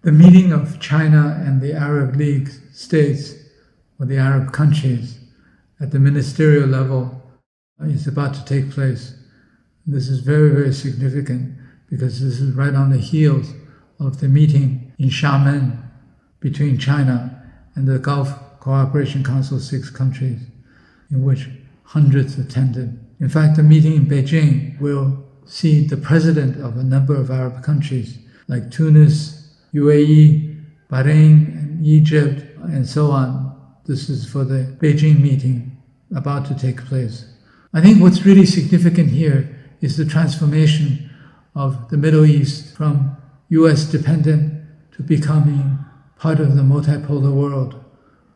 The meeting of China and the Arab League states, or the Arab countries, at the ministerial level is about to take place. This is very, very significant because this is right on the heels of the meeting in Xiamen between China and the Gulf Cooperation Council 6 countries, in which hundreds attended. In fact, the meeting in Beijing will see the president of a number of Arab countries like Tunis, UAE, Bahrain, and Egypt, and so on. This is for the Beijing meeting about to take place. I think what's really significant here is the transformation of the Middle East from US dependent to becoming part of the multipolar world.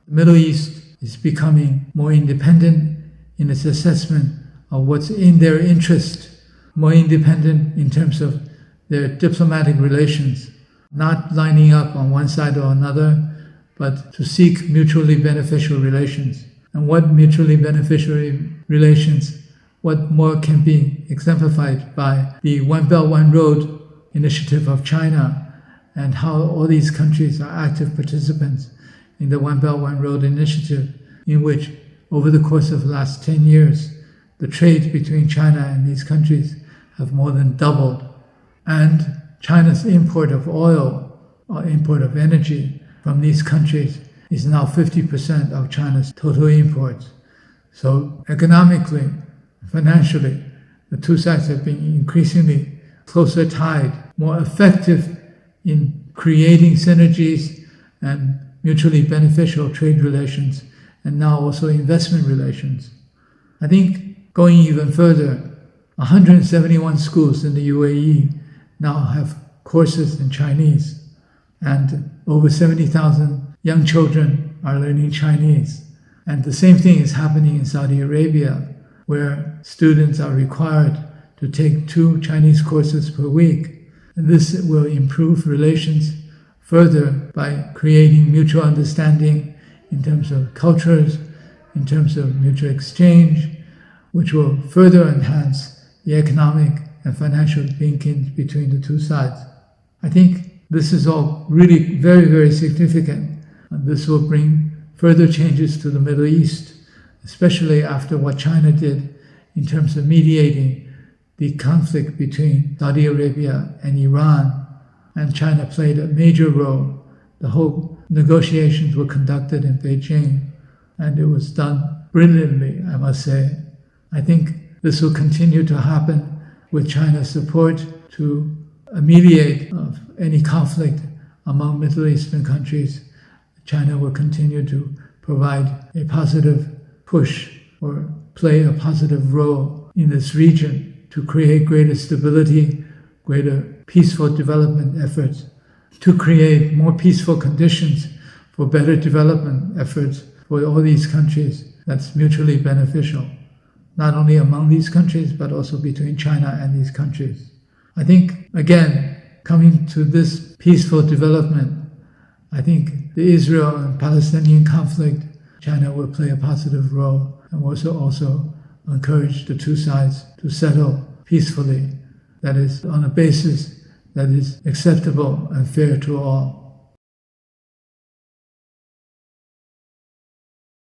The Middle East is becoming more independent in its assessment of what's in their interest, more independent in terms of their diplomatic relations, not lining up on one side or another, but to seek mutually beneficial relations. And what mutually beneficial relations, what more can be exemplified by the One Belt, One Road initiative of China and how all these countries are active participants in the One Belt, One Road initiative, in which over the course of the last 10 years, the trade between China and these countries have more than doubled. And China's import of oil or import of energy from these countries is now 50% of China's total imports. So economically, financially, the two sides have been increasingly closer tied, more effective in creating synergies and mutually beneficial trade relations, and now also investment relations. I think going even further, 171 schools in the UAE now have courses in Chinese, and over 70,000 young children are learning Chinese. And the same thing is happening in Saudi Arabia, where students are required to take 2 Chinese courses per week. And this will improve relations further by creating mutual understanding in terms of cultures, in terms of mutual exchange, which will further enhance the economic and financial linkage between the two sides. I think this is all really very, very significant. And this will bring further changes to the Middle East, especially after what China did in terms of mediating the conflict between Saudi Arabia and Iran. And China played a major role. The whole negotiations were conducted in Beijing, and it was done brilliantly, I must say. I think this will continue to happen with China's support to alleviate any conflict among Middle Eastern countries. China will continue to provide a positive push or play a positive role in this region to create greater stability, greater peaceful development efforts, to create more peaceful conditions for better development efforts for all these countries. That's mutually beneficial, not only among these countries, but also between China and these countries. I think, again, coming to this peaceful development, I think the Israel and Palestinian conflict, China will play a positive role and also encourage the two sides to settle peacefully, that is, on a basis that is acceptable and fair to all.